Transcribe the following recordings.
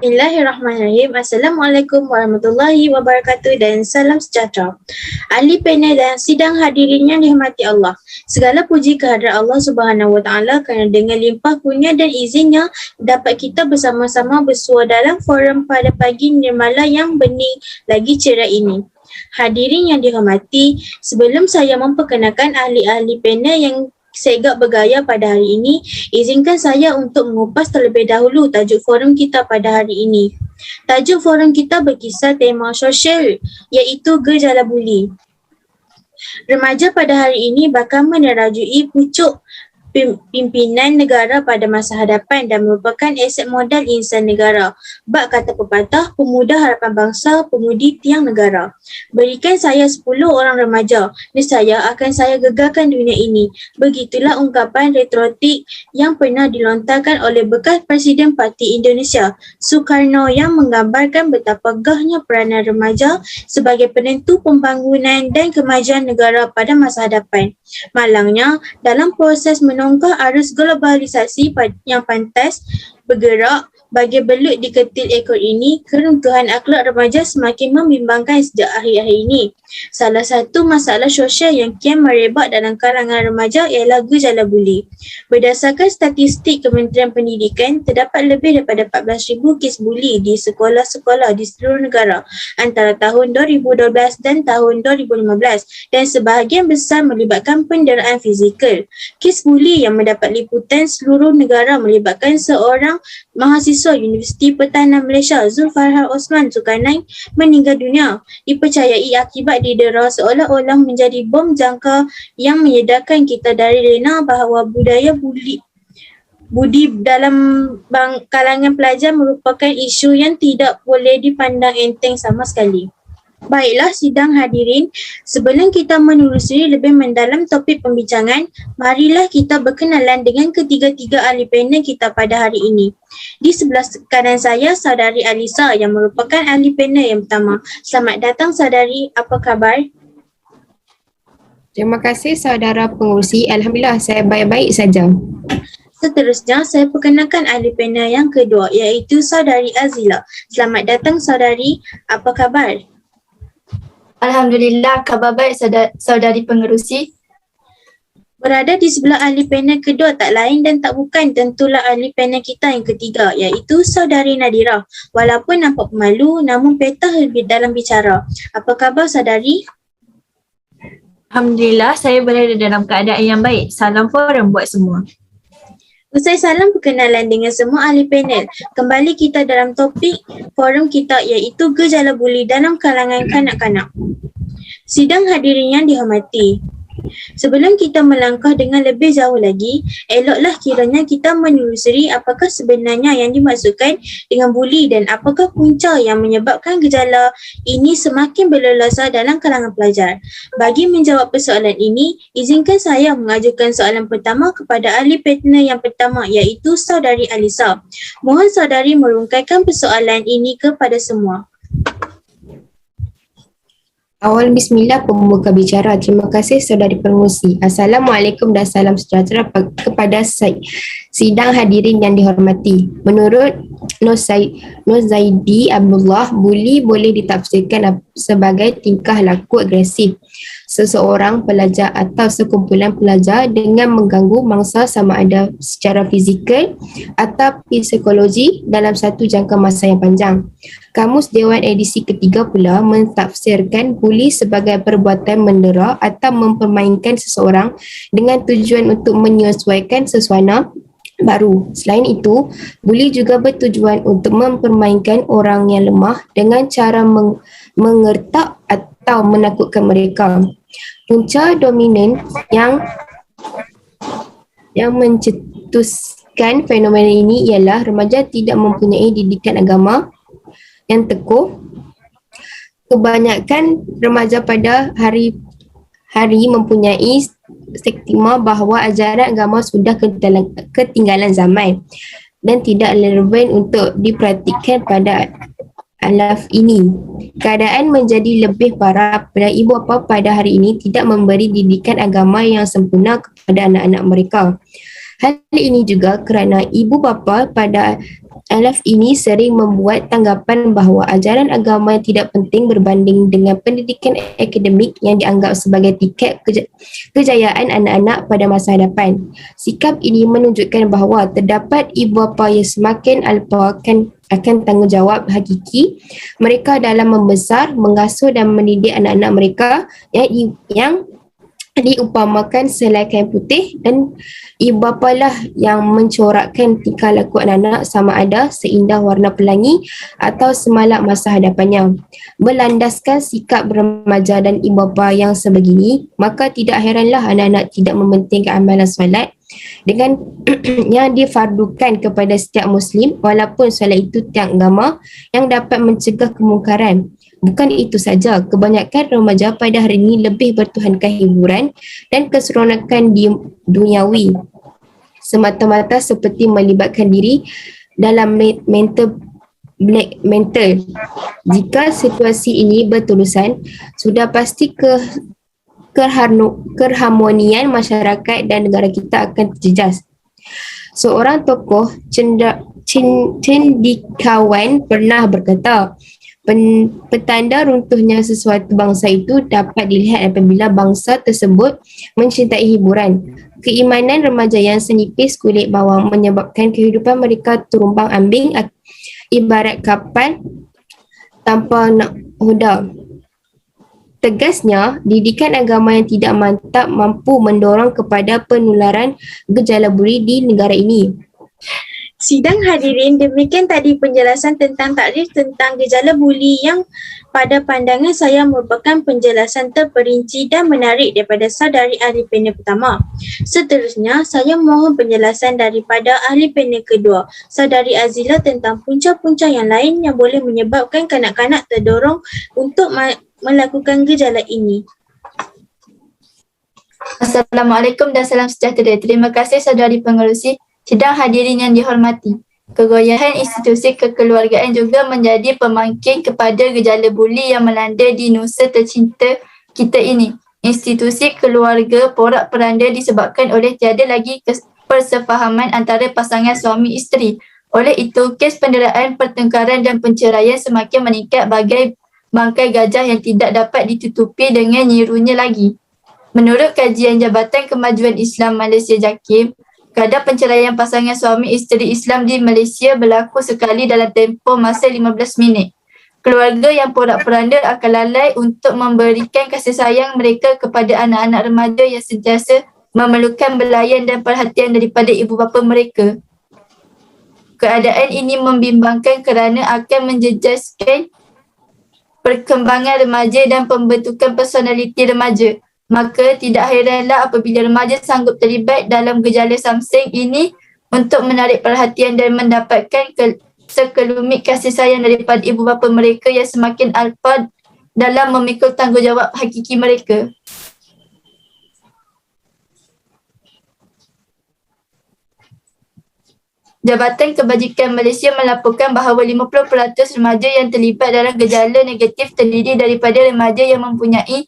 Bismillahirrahmanirrahim. Assalamualaikum warahmatullahi wabarakatuh dan salam sejahtera. Ahli panel dan sidang hadirin yang dihormati Allah. Segala puji kehadrat Allah Subhanahu Wa Taala kerana dengan limpah kurnia dan izinnya dapat kita bersama-sama bersua dalam forum pada pagi nirmala yang bening lagi cerah ini. Hadirin yang dihormati, sebelum saya memperkenalkan ahli-ahli panel yang segak bergaya pada hari ini, izinkan saya untuk mengupas terlebih dahulu tajuk forum kita pada hari ini. Tajuk forum kita berkisar tema sosial, iaitu gejala buli. Remaja pada hari ini bakal menerajui pucuk pimpinan negara pada masa hadapan dan merupakan aset modal insan negara. Bak kata pepatah, pemuda harapan bangsa, pemudi tiang negara. Berikan saya 10 orang remaja, nescaya akan saya gegarkan dunia ini. Begitulah ungkapan retortik yang pernah dilontarkan oleh bekas Presiden Parti Indonesia, Soekarno, yang menggambarkan betapa gahnya peranan remaja sebagai penentu pembangunan dan kemajuan negara pada masa hadapan. Malangnya, dalam proses menongkar arus globalisasi yang pantas bergerak bagi belut di ketil ekor ini, keruntuhan akhlak remaja semakin membimbangkan sejak akhir-akhir ini. Salah satu masalah sosial yang kian merebak dalam kalangan remaja ialah gejala buli. Berdasarkan statistik Kementerian Pendidikan, terdapat lebih daripada 14,000 kes buli di sekolah-sekolah di seluruh negara antara tahun 2012 dan tahun 2015 dan sebahagian besar melibatkan penderaan fizikal. Kes buli yang mendapat liputan seluruh negara melibatkan seorang mahasiswa Universiti Pertahanan Malaysia, Zulfarhar Osman Zulkarnain, meninggal dunia, dipercayai akibat didera seolah-olah menjadi bom jangka yang menyedarkan kita dari lena bahawa budaya budi dalam kalangan pelajar merupakan isu yang tidak boleh dipandang enteng sama sekali. Baiklah sidang hadirin, sebelum kita menelusuri lebih mendalam topik pembincangan, marilah kita berkenalan dengan ketiga-tiga ahli panel kita pada hari ini. Di sebelah kanan saya, Saudari Alisa yang merupakan ahli panel yang pertama. Selamat datang saudari, apa khabar? Terima kasih saudara pengurusi. Alhamdulillah saya baik-baik saja. Seterusnya, saya perkenalkan ahli panel yang kedua, iaitu Saudari Azila. Selamat datang saudari, apa khabar? Alhamdulillah, khabar baik saudari pengerusi. Berada di sebelah ahli panel kedua tak lain dan tak bukan tentulah ahli panel kita yang ketiga, iaitu Saudari Nadira. Walaupun nampak pemalu, namun petah lebih dalam bicara. Apa khabar saudari? Alhamdulillah, saya berada dalam keadaan yang baik. Salam forum buat semua. Usai salam perkenalan dengan semua ahli panel, kembali kita dalam topik forum kita, iaitu gejala buli dalam kalangan kanak-kanak. Sidang hadirin yang dihormati, sebelum kita melangkah dengan lebih jauh lagi, eloklah kiranya kita menelusuri apakah sebenarnya yang dimaksudkan dengan buli dan apakah punca yang menyebabkan gejala ini semakin berleluasa dalam kalangan pelajar. Bagi menjawab persoalan ini, izinkan saya mengajukan soalan pertama kepada ahli panel yang pertama, iaitu Saudari Alisa. Mohon saudari merungkaikan persoalan ini kepada semua. Awal bismillah pembuka bicara. Terima kasih saudari pengurusi. Assalamualaikum dan salam sejahtera kepada sidang hadirin yang dihormati. Menurut Nur Zaidi Abdullah, buli boleh ditafsirkan sebagai tingkah laku agresif seseorang pelajar atau sekumpulan pelajar dengan mengganggu mangsa sama ada secara fizikal atau psikologi dalam satu jangka masa yang panjang. Kamus Dewan edisi ketiga pula mentafsirkan buli sebagai perbuatan mendera atau mempermainkan seseorang dengan tujuan untuk menyesuaikan suasana baru. Selain itu, buli juga bertujuan untuk mempermainkan orang yang lemah dengan cara mengertak atau menakutkan mereka. Punca dominan yang Yang mencetuskan fenomena ini ialah remaja tidak mempunyai didikan agama yang teguh. Kebanyakan remaja pada hari mempunyai stigma bahawa ajaran agama sudah ketinggalan zaman dan tidak relevan untuk diperhatikan pada alaf ini. Keadaan menjadi lebih parah bila ibu bapa pada hari ini tidak memberi didikan agama yang sempurna kepada anak-anak mereka. Hal ini juga kerana ibu bapa pada alaf ini sering membuat tanggapan bahawa ajaran agama yang tidak penting berbanding dengan pendidikan akademik yang dianggap sebagai tiket kejayaan anak-anak pada masa hadapan. Sikap ini menunjukkan bahawa terdapat ibu bapa yang semakin alpa akan tanggungjawab hakiki mereka dalam membesar, mengasuh dan mendidik anak-anak mereka yang diumpamakan selai kain putih, dan ibu bapa lah yang mencorakkan tingkah laku anak-anak sama ada seindah warna pelangi atau semalak masa hadapannya. Berlandaskan sikap remaja dan ibu bapa yang sebegini, maka tidak heranlah anak-anak tidak mementingkan amalan solat dengan yang difardukan kepada setiap Muslim, walaupun solat itu tiang agama yang dapat mencegah kemungkaran. Bukan itu saja, kebanyakan remaja pada hari ini lebih bertuhankan hiburan dan keseronokan duniawi semata-mata seperti melibatkan diri dalam black mental. Jika situasi ini berterusan, sudah pasti keharmonian masyarakat dan negara kita akan terjejas. Seorang tokoh cendekiawan pernah berkata, petanda runtuhnya sesuatu bangsa itu dapat dilihat apabila bangsa tersebut mencintai hiburan. Keimanan remaja yang senipis kulit bawang menyebabkan kehidupan mereka terumbang ambing ibarat kapal tanpa nakhoda. Tegasnya, didikan agama yang tidak mantap mampu mendorong kepada penularan gejala buli di negara ini. Sidang hadirin, demikian tadi penjelasan tentang takrif tentang gejala buli yang pada pandangan saya merupakan penjelasan terperinci dan menarik daripada saudari ahli panel pertama. Seterusnya, saya mohon penjelasan daripada ahli panel kedua, saudari Azila, tentang punca-punca yang lain yang boleh menyebabkan kanak-kanak terdorong untuk melakukan gejala ini. Assalamualaikum dan salam sejahtera. Terima kasih saudari pengerusi. Sidang hadirin yang dihormati, kegoyahan institusi kekeluargaan juga menjadi pemangkin kepada gejala buli yang melanda di Nusa tercinta kita ini. Institusi keluarga porak-poranda disebabkan oleh tiada lagi persefahaman antara pasangan suami isteri. Oleh itu, kes penderaan, pertengkaran dan penceraian semakin meningkat bagai bangkai gajah yang tidak dapat ditutupi dengan nyirunya lagi. Menurut kajian Jabatan Kemajuan Islam Malaysia JAKIM, kadar penceraian pasangan suami isteri Islam di Malaysia berlaku sekali dalam tempoh masa 15 minit. Keluarga yang porak-poranda akan lalai untuk memberikan kasih sayang mereka kepada anak-anak remaja yang sentiasa memerlukan belayan dan perhatian daripada ibu bapa mereka. Keadaan ini membimbangkan kerana akan menjejaskan perkembangan remaja dan pembentukan personaliti remaja. Maka tidak heranlah apabila remaja sanggup terlibat dalam gejala samseng ini untuk menarik perhatian dan mendapatkan sekelumit kasih sayang daripada ibu bapa mereka yang semakin alpa dalam memikul tanggungjawab hakiki mereka. Jabatan Kebajikan Malaysia melaporkan bahawa 50% remaja yang terlibat dalam gejala negatif terdiri daripada remaja yang mempunyai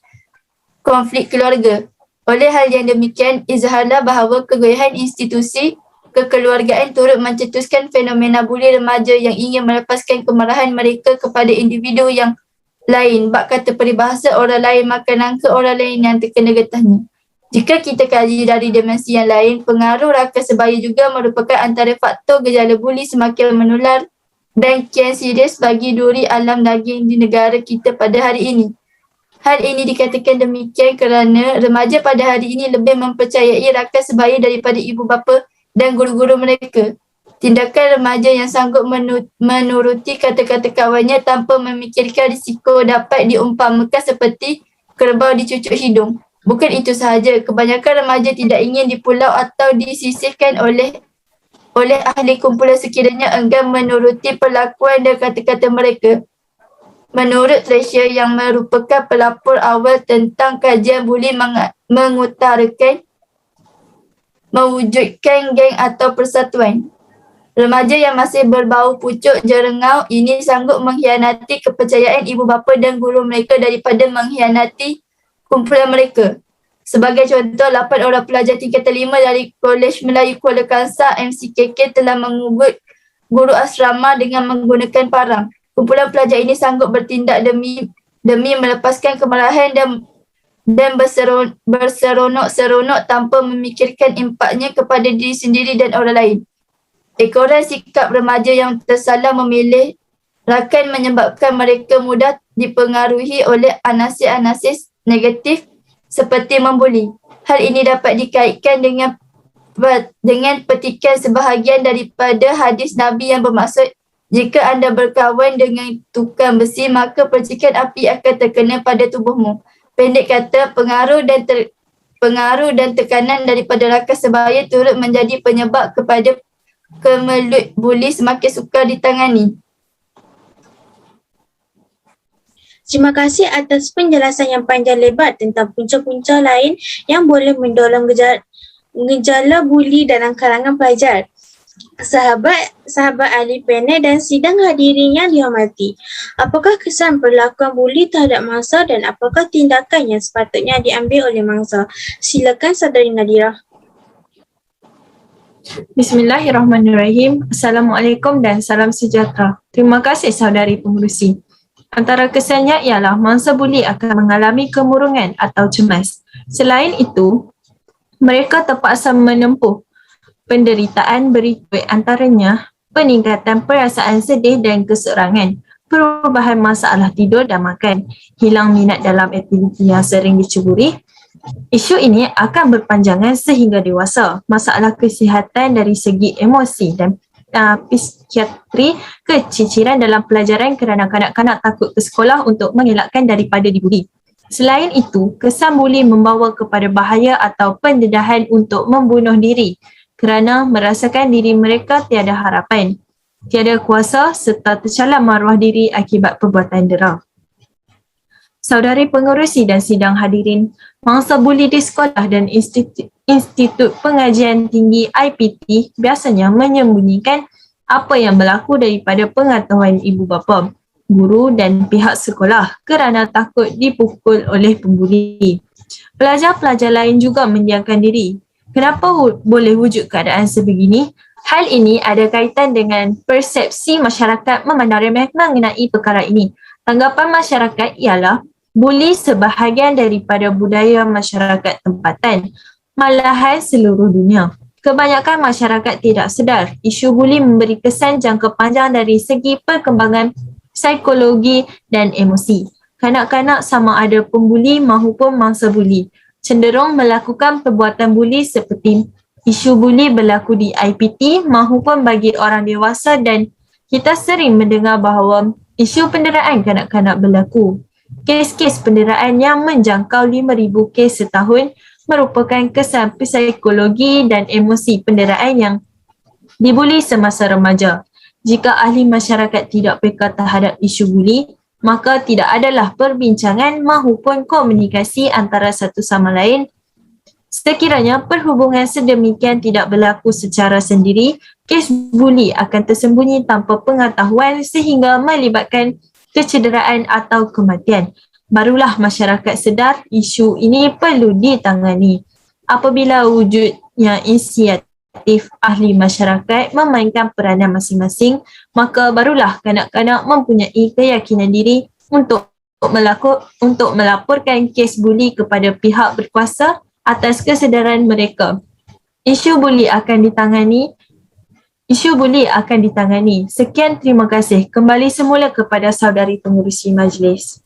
konflik keluarga. Oleh hal yang demikian, izharlah bahawa kegoyahan institusi kekeluargaan turut mencetuskan fenomena buli remaja yang ingin melepaskan kemarahan mereka kepada individu yang lain. Bak kata peribahasa, orang lain makan nangka orang lain yang terkena getahnya. Jika kita kaji dari dimensi yang lain, pengaruh raka sebaya juga merupakan antara faktor gejala buli semakin menular dan kian serius bagi duri alam daging di negara kita pada hari ini. Hal ini dikatakan demikian kerana remaja pada hari ini lebih mempercayai rakan sebaya daripada ibu bapa dan guru-guru mereka. Tindakan remaja yang sanggup menuruti kata-kata kawannya tanpa memikirkan risiko dapat diumpamakan seperti kerbau dicucuk hidung. Bukan itu sahaja, kebanyakan remaja tidak ingin dipulau atau disisihkan oleh ahli kumpulan sekiranya enggan menuruti perlakuan dan kata-kata mereka. Menurut Treasure yang merupakan pelapor awal tentang kajian buli mengutarakan mewujudkan geng atau persatuan. Remaja yang masih berbau pucuk jerengau ini sanggup mengkhianati kepercayaan ibu bapa dan guru mereka daripada mengkhianati kumpulan mereka. Sebagai contoh, 8 orang pelajar tingkatan 5 dari Kolej Melayu Kuala Kangsar MCKK telah mengubur guru asrama dengan menggunakan parang. Kumpulan pelajar ini sanggup bertindak demi melepaskan kemarahan dan berseronok-seronok tanpa memikirkan impaknya kepada diri sendiri dan orang lain. Ekoran sikap remaja yang tersalah memilih rakan menyebabkan mereka mudah dipengaruhi oleh anasir-anasir negatif seperti membuli. Hal ini dapat dikaitkan dengan petikan sebahagian daripada hadis Nabi yang bermaksud, jika anda berkawan dengan tukang besi, maka percikan api akan terkena pada tubuhmu. Pendek kata, pengaruh dan tekanan daripada rakan sebaya turut menjadi penyebab kepada kemelut buli semakin sukar ditangani. Terima kasih atas penjelasan yang panjang lebar tentang punca-punca lain yang boleh mendorong gejala buli dalam kalangan pelajar. Sahabat ahli panel dan sidang hadirin yang dihormati, apakah kesan perlakuan buli terhadap mangsa dan apakah tindakan yang sepatutnya diambil oleh mangsa? Silakan Saudari Nadira. Bismillahirrahmanirrahim. Assalamualaikum dan salam sejahtera. Terima kasih saudari pengerusi. Antara kesannya ialah mangsa buli akan mengalami kemurungan atau cemas. Selain itu, mereka terpaksa menempuh penderitaan berikut antaranya peningkatan perasaan sedih dan keseorangan, perubahan masalah tidur dan makan, hilang minat dalam aktiviti yang sering diceburi. Isu ini akan berpanjangan sehingga dewasa. Masalah kesihatan dari segi emosi dan psikiatri, keciciran dalam pelajaran kerana kanak-kanak takut ke sekolah untuk mengelakkan daripada dibuli. Selain itu, kesan buli membawa kepada bahaya atau pendedahan untuk membunuh diri kerana merasakan diri mereka tiada harapan, tiada kuasa serta tercalar maruah diri akibat perbuatan dera. Saudari pengerusi dan sidang hadirin, mangsa buli di sekolah dan institut pengajian tinggi IPT biasanya menyembunyikan apa yang berlaku daripada pengetahuan ibu bapa, guru dan pihak sekolah kerana takut dipukul oleh pembuli. Pelajar-pelajar lain juga mendiamkan diri. Kenapa boleh wujud keadaan sebegini? Hal ini ada kaitan dengan persepsi masyarakat memandang remeh mengenai perkara ini. Tanggapan masyarakat ialah buli sebahagian daripada budaya masyarakat tempatan, malahan seluruh dunia. Kebanyakan masyarakat tidak sedar isu buli memberi kesan jangka panjang dari segi perkembangan psikologi dan emosi. Kanak-kanak sama ada pembuli maupun mangsa buli cenderung melakukan perbuatan buli seperti isu buli berlaku di IPT maupun bagi orang dewasa dan kita sering mendengar bahawa isu penderaan kanak-kanak berlaku. Kes-kes penderaan yang menjangkau 5,000 kes setahun merupakan kesan psikologi dan emosi penderaan yang dibuli semasa remaja. Jika ahli masyarakat tidak peka terhadap isu buli, maka tidak adalah perbincangan maupun komunikasi antara satu sama lain. Sekiranya perhubungan sedemikian tidak berlaku secara sendiri, kes buli akan tersembunyi tanpa pengetahuan sehingga melibatkan kecederaan atau kematian. Barulah masyarakat sedar isu ini perlu ditangani. Apabila wujudnya inisiatif ahli masyarakat memainkan peranan masing-masing, maka barulah kanak-kanak mempunyai keyakinan diri untuk melaporkan kes buli kepada pihak berkuasa atas kesedaran mereka. Isu buli akan ditangani. Sekian, terima kasih. Kembali semula kepada saudari pengerusi majlis.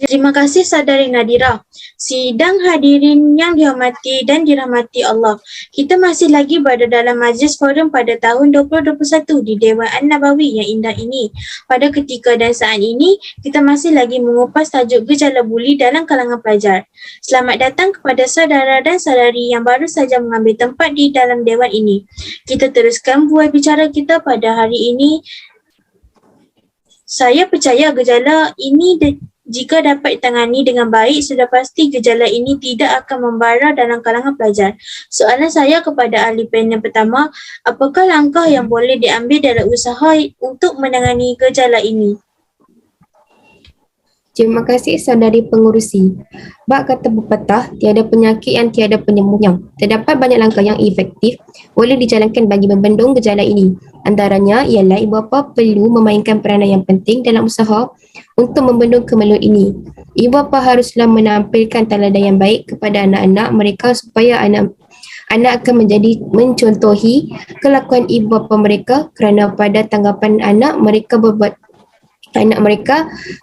Terima kasih Saudari Nadira. Sidang hadirin yang dihormati dan dirahmati Allah. Kita masih lagi berada dalam majlis forum pada tahun 2021 di Dewan An-Nabawi yang indah ini. Pada ketika dan saat ini, kita masih lagi mengupas tajuk gejala buli dalam kalangan pelajar. Selamat datang kepada saudara dan saudari yang baru saja mengambil tempat di dalam dewan ini. Kita teruskan buah bicara kita pada hari ini. Saya percaya gejala ini jika dapat ditangani dengan baik, sudah pasti gejala ini tidak akan membara dalam kalangan pelajar. Soalan saya kepada ahli panel pertama, apakah langkah yang boleh diambil dalam usaha untuk menangani gejala ini? Terima kasih saudari pengurusi. Bak kata pepatah, tiada penyakit yang tiada penyembuhnya. Terdapat banyak langkah yang efektif boleh dijalankan bagi membendung gejala ini. Antaranya ialah ibu bapa perlu memainkan peranan yang penting dalam usaha untuk membendung kemelut ini. Ibu bapa haruslah menampilkan teladan yang baik kepada anak-anak mereka supaya anak akan mencontohi kelakuan ibu bapa mereka, kerana pada tanggapan anak mereka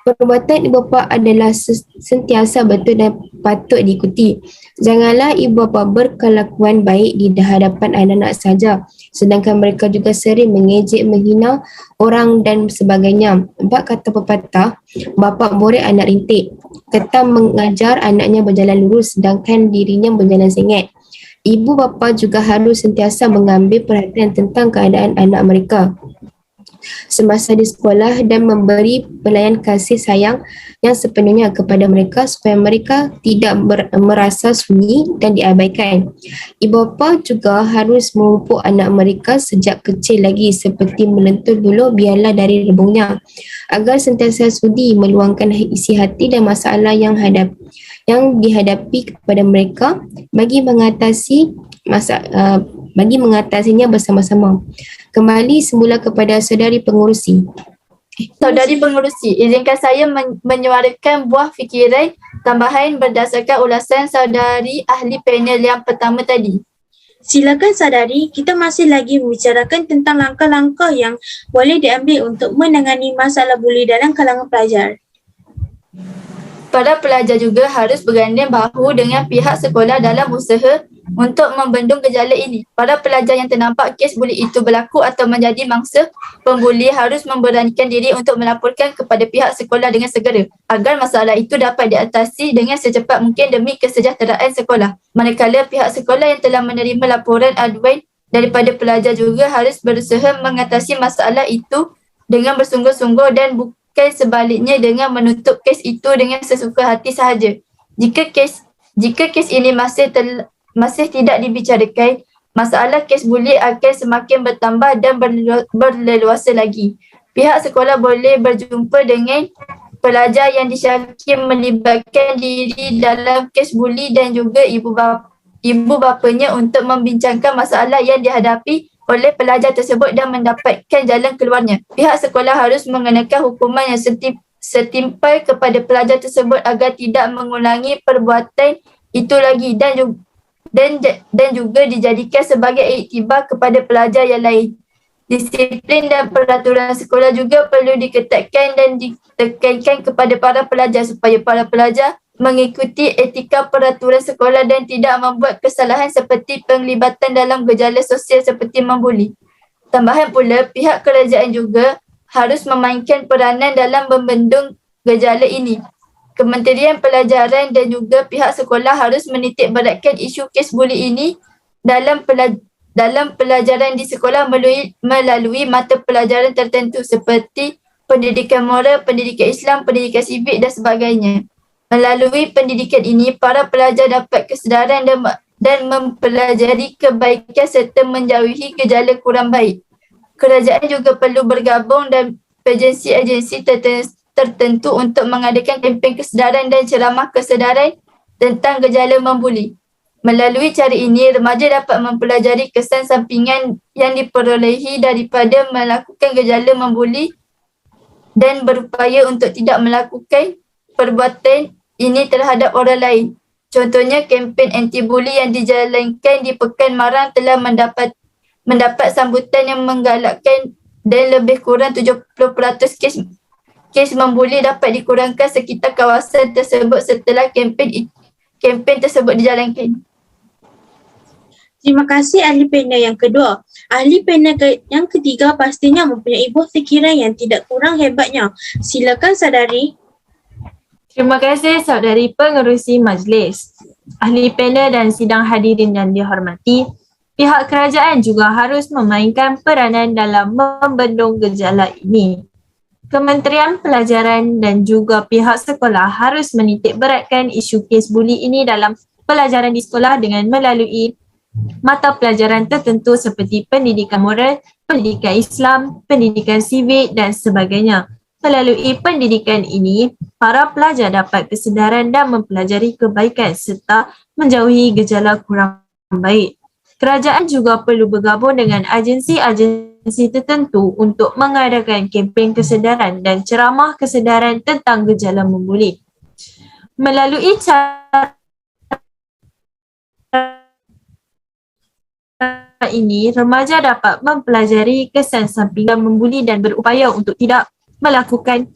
perbuatan ibu bapa adalah sentiasa betul dan patut diikuti. Janganlah ibu bapa berkelakuan baik di hadapan anak-anak saja, sedangkan mereka juga sering mengejek, menghina orang dan sebagainya. Bab kata pepatah, bapa murid anak rintik. Ketam mengajar anaknya berjalan lurus sedangkan dirinya berjalan sengit. Ibu bapa juga harus sentiasa mengambil perhatian tentang keadaan anak mereka semasa di sekolah dan memberi pelayan kasih sayang yang sepenuhnya kepada mereka supaya mereka tidak merasa sunyi dan diabaikan. Ibu bapa juga harus memupuk anak mereka sejak kecil lagi seperti melentur buluh biarlah dari rebungnya, agar sentiasa sudi meluangkan isi hati dan masalah yang dihadapi kepada mereka bagi mengatasinya bersama-sama. Kembali semula kepada saudari pengurusi. Saudari pengurusi, izinkan saya menyuarakan buah fikiran tambahan berdasarkan ulasan saudari ahli panel yang pertama tadi. Silakan saudari, kita masih lagi membicarakan tentang langkah-langkah yang boleh diambil untuk menangani masalah buli dalam kalangan pelajar. Para pelajar juga harus berganding bahu dengan pihak sekolah dalam usaha untuk membendung gejala ini. Para pelajar yang ternampak kes buli itu berlaku atau menjadi mangsa pembuli harus memberanikan diri untuk melaporkan kepada pihak sekolah dengan segera agar masalah itu dapat diatasi dengan secepat mungkin demi kesejahteraan sekolah. Manakala pihak sekolah yang telah menerima laporan aduan daripada pelajar juga harus berusaha mengatasi masalah itu dengan bersungguh-sungguh dan bukan sebaliknya dengan menutup kes itu dengan sesuka hati sahaja. Jika kes ini masih tidak dibicarakan, masalah kes buli akan semakin bertambah dan berleluasa lagi. Pihak sekolah boleh berjumpa dengan pelajar yang disyaki melibatkan diri dalam kes buli dan juga ibu bapanya untuk membincangkan masalah yang dihadapi oleh pelajar tersebut dan mendapatkan jalan keluarnya. Pihak sekolah harus mengenakan hukuman yang setimpal kepada pelajar tersebut agar tidak mengulangi perbuatan itu lagi dan juga dijadikan sebagai iktibar kepada pelajar yang lain. Disiplin dan peraturan sekolah juga perlu diketatkan dan ditekankan kepada para pelajar supaya para pelajar mengikuti etika peraturan sekolah dan tidak membuat kesalahan seperti penglibatan dalam gejala sosial seperti membuli. Tambahan pula, pihak kerajaan juga harus memainkan peranan dalam membendung gejala ini. Kementerian Pelajaran dan juga pihak sekolah harus menitik beratkan isu kes buli ini dalam pelajaran di sekolah melalui mata pelajaran tertentu seperti pendidikan moral, pendidikan Islam, pendidikan sivik dan sebagainya. Melalui pendidikan ini, para pelajar dapat kesedaran dan mempelajari kebaikan serta menjauhi gejala kurang baik. Kerajaan juga perlu bergabung dan agensi-agensi tertentu untuk mengadakan kempen kesedaran dan ceramah kesedaran tentang gejala membuli. Melalui cara ini, remaja dapat mempelajari kesan sampingan yang diperolehi daripada melakukan gejala membuli dan berupaya untuk tidak melakukan perbuatan ini terhadap orang lain. Contohnya, kempen anti-buli yang dijalankan di Pekan Marang telah mendapat sambutan yang menggalakkan dan lebih kurang 70% kes kes membuli dapat dikurangkan sekitar kawasan tersebut setelah kempen tersebut dijalankan. Terima kasih ahli panel yang kedua. Ahli panel yang ketiga pastinya mempunyai buah fikiran yang tidak kurang hebatnya. Silakan Sadari. Terima kasih saudari pengerusi majlis. Ahli panel dan sidang hadirin yang dihormati, pihak kerajaan juga harus memainkan peranan dalam membendung gejala ini. Kementerian Pelajaran dan juga pihak sekolah harus menitik beratkan isu kes buli ini dalam pelajaran di sekolah dengan melalui mata pelajaran tertentu seperti pendidikan moral, pendidikan Islam, pendidikan sivik dan sebagainya. Melalui pendidikan ini, para pelajar dapat kesedaran dan mempelajari kebaikan serta menjauhi gejala kurang baik. Kerajaan juga perlu bergabung dengan agensi-agensi tertentu untuk mengadakan kempen kesedaran dan ceramah kesedaran tentang gejala membuli. Melalui cara ini, remaja dapat mempelajari kesan sampingan membuli dan berupaya untuk tidak melakukan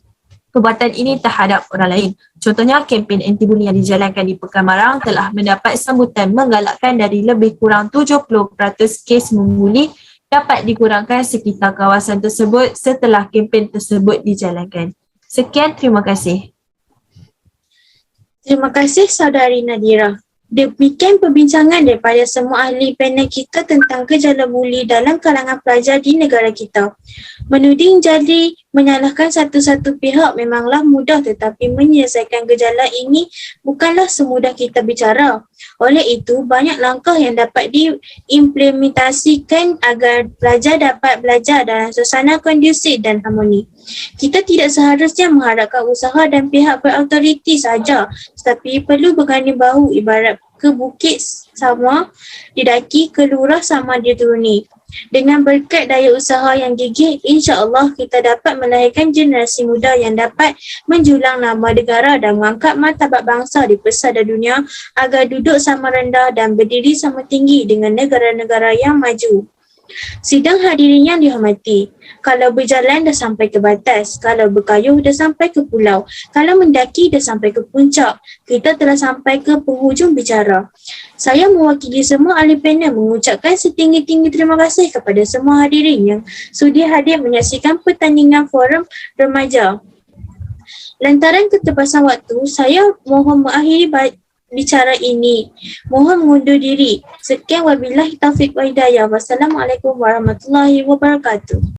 perbuatan ini terhadap orang lain. Contohnya, kempen anti-buli yang dijalankan di Pekan Marang telah mendapat sambutan menggalakkan dari lebih kurang 70% kes membuli dapat dikurangkan sekitar kawasan tersebut setelah kempen tersebut dijalankan. Sekian, terima kasih. Terima kasih Saudari Nadira. Demikian perbincangan daripada semua ahli panel kita tentang gejala buli dalam kalangan pelajar di negara kita. Menuding jadi menyalahkan satu-satu pihak memanglah mudah, tetapi menyelesaikan gejala ini bukanlah semudah kita bicara. Oleh itu, banyak langkah yang dapat diimplementasikan agar pelajar dapat belajar dalam suasana kondusif dan harmoni. Kita tidak seharusnya mengharapkan usaha dan pihak berautoriti sahaja, tetapi perlu berganding bahu ibarat ke bukit sama didaki, ke lurah sama dituruni. Dengan berkat daya usaha yang gigih, insya-Allah kita dapat melahirkan generasi muda yang dapat menjulang nama negara dan mengangkat martabat bangsa di pesada dunia agar duduk sama rendah dan berdiri sama tinggi dengan negara-negara yang maju. Sidang hadirin yang dihormati, kalau berjalan dah sampai ke batas, kalau berkayuh dah sampai ke pulau, kalau mendaki dah sampai ke puncak, kita telah sampai ke penghujung bicara. Saya mewakili semua ahli panel mengucapkan setinggi-tinggi terima kasih kepada semua hadirin yang sudi hadir menyaksikan pertandingan forum remaja. Lantaran keterbatasan waktu, saya mohon mengakhiri bicara ini. Mohon mengundur diri. Sekian wabillahi taufiq wa hidayah. Wassalamualaikum warahmatullahi wabarakatuh.